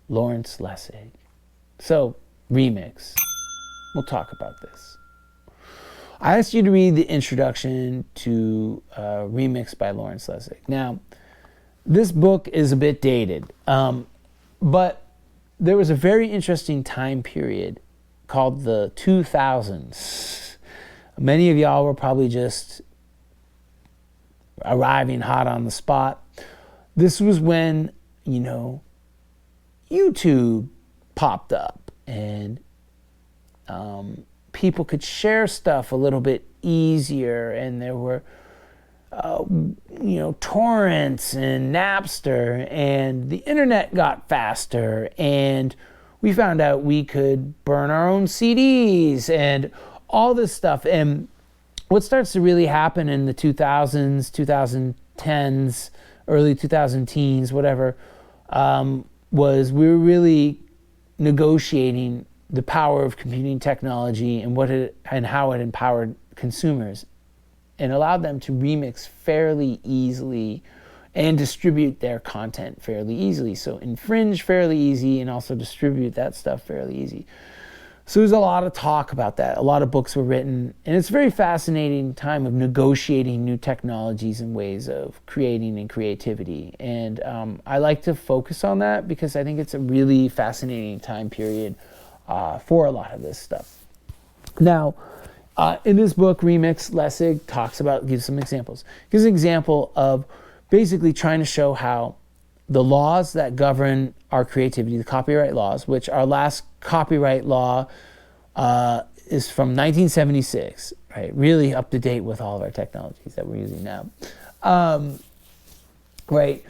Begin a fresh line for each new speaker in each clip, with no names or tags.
Lawrence Lessig. So, remix. We'll talk about this. I asked you to read the introduction to Remix by Lawrence Lessig. Now, this book is a bit dated, but there was a very interesting time period called the 2000s. Many of y'all were probably just arriving hot on the spot. This was when, YouTube popped up and people could share stuff a little bit easier, and there were torrents and Napster, and the internet got faster, and we found out we could burn our own CDs and all this stuff. And what starts to really happen in the 2000s, 2010s, early 2010s, whatever, was we were really negotiating the power of computing technology and how it empowered consumers and allowed them to remix fairly easily and distribute their content fairly easily. So infringe fairly easy and also distribute that stuff fairly easy. So there's a lot of talk about that. A lot of books were written, and it's a very fascinating time of negotiating new technologies and ways of creating and creativity. And I like to focus on that because I think it's a really fascinating time period for a lot of this stuff. Now, in this book, Remix, Lessig gives some examples. Gives an example of basically trying to show how the laws that govern our creativity, the copyright laws, which our last copyright law is from 1976, right? Really up to date with all of our technologies that we're using now, right?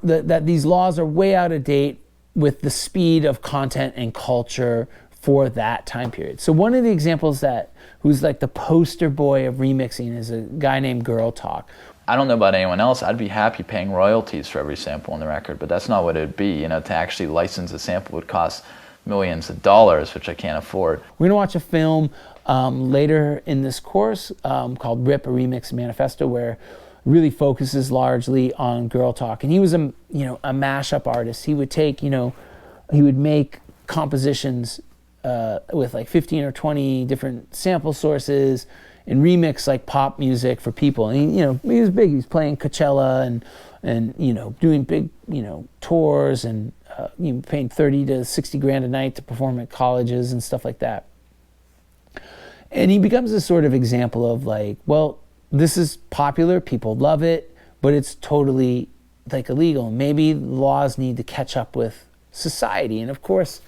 That these laws are way out of date with the speed of content and culture for that time period. So one of the examples who's like the poster boy of remixing is a guy named Girl Talk.
I don't know about anyone else. I'd be happy paying royalties for every sample on the record, but that's not what it'd be. To actually license a sample would cost millions of dollars, which I can't afford.
We're gonna watch a film later in this course called RIP, a Remix Manifesto, where it really focuses largely on Girl Talk. And he was a mashup artist. He would take, he would make compositions with like 15 or 20 different sample sources and remix like pop music for people. And he was big. He was playing Coachella and doing big tours and paying 30 to 60 grand a night to perform at colleges and stuff like that. And he becomes a sort of example of like, well, this is popular, people love it, but it's totally like illegal. Maybe laws need to catch up with society. And of course,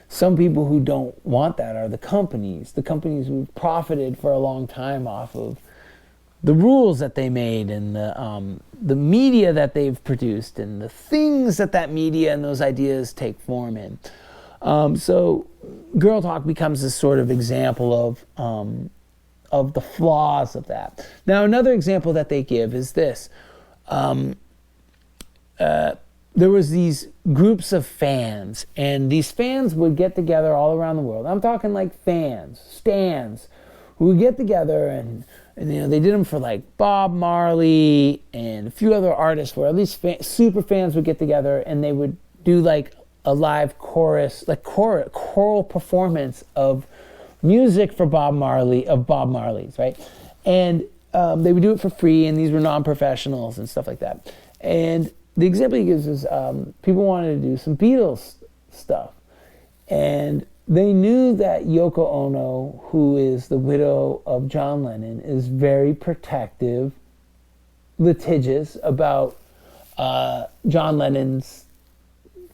some people who don't want that are the companies who've profited for a long time off of the rules that they made and the media that they've produced and the things that media and those ideas take form in. So Girl Talk becomes this sort of example of the flaws of that. Now, another example that they give is this. There was these groups of fans, and these fans would get together all around the world. I'm talking like stands, who would get together and they did them for like Bob Marley and a few other artists where at least super fans would get together and they would do like a live chorus, like choral performance of music for Bob Marley's, right? And they would do it for free, and these were non-professionals and stuff like that. And the example he gives is people wanted to do some Beatles stuff. And they knew that Yoko Ono, who is the widow of John Lennon, is very protective, litigious about John Lennon's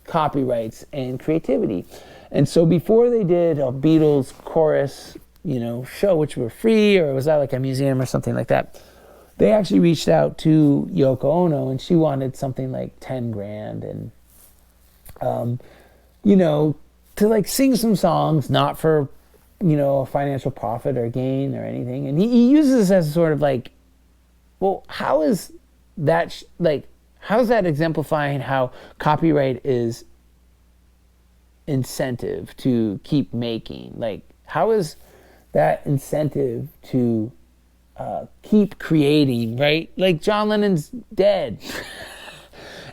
copyrights and creativity. And so before they did a Beatles chorus, show, which were free, or was that like a museum or something like that, they actually reached out to Yoko Ono, and she wanted something like 10 grand and, to like sing some songs, not for, a financial profit or gain or anything. And he uses this as sort of like, well, how is that, how's that exemplifying how copyright is incentive to keep making? Like, how is that incentive to keep creating, right? Like John Lennon's dead.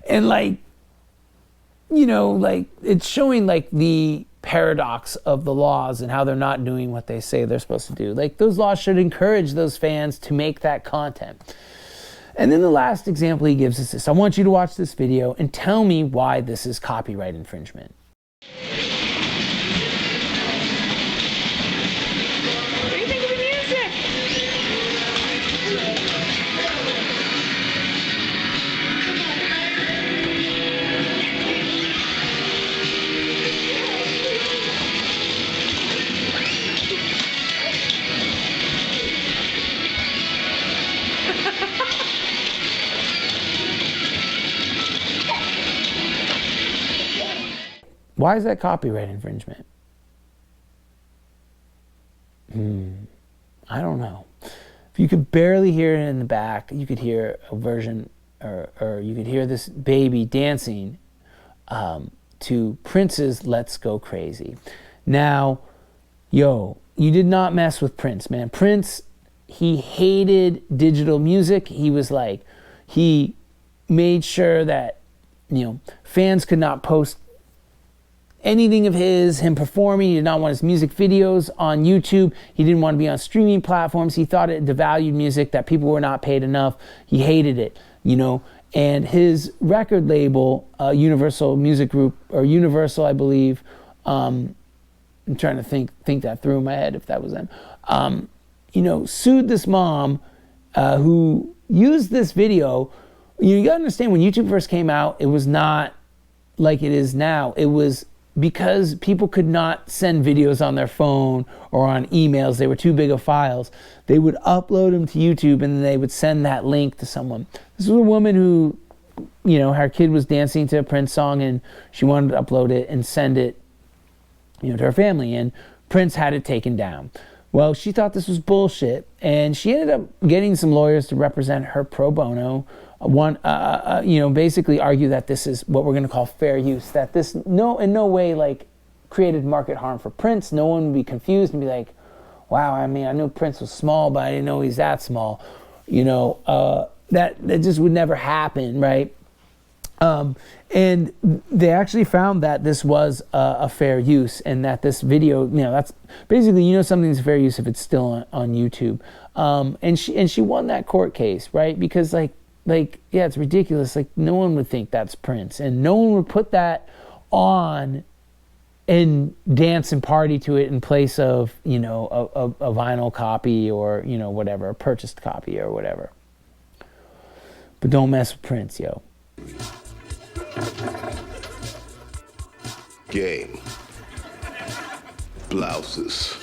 And like, you know, like it's showing like the paradox of the laws and how they're not doing what they say they're supposed to do. Like those laws should encourage those fans to make that content. And then the last example he gives is this. I want you to watch this video and tell me why this is copyright infringement.
What do you think of the music?
Why is that copyright infringement? I don't know. If you could barely hear it in the back, you could hear a version, or you could hear this baby dancing to Prince's Let's Go Crazy. Now, you did not mess with Prince, man. Prince, he hated digital music. He was like, he made sure that, fans could not post anything of him performing. He did not want his music videos on YouTube. He didn't want to be on streaming platforms. He thought it devalued music, that people were not paid enough. He hated it, And his record label, Universal Music Group, or Universal, I believe, I'm trying to think that through in my head if that was them, sued this mom who used this video. You got to understand, when YouTube first came out, it was not like it is now. It was because people could not send videos on their phone or on emails. They were too big of files. They would upload them to YouTube and then they would send that link to someone. This was a woman who, her kid was dancing to a Prince song and she wanted to upload it and send it, to her family, and Prince had it taken down. Well, she thought this was bullshit, and she ended up getting some lawyers to represent her pro bono. Basically argue that this is what we're going to call fair use, that this in no way like created market harm for Prince. No one would be confused and be like, wow, I knew Prince was small, but I didn't know he's that small. That just would never happen, right? And they actually found that this was a fair use, and that this video, that's basically, something's fair use if it's still on YouTube. And she won that court case, right? Because yeah, it's ridiculous. Like, no one would think that's Prince, and no one would put that on and dance and party to it in place of, a vinyl copy or, whatever, a purchased copy or whatever. But don't mess with Prince, yo.
Game. Blouses.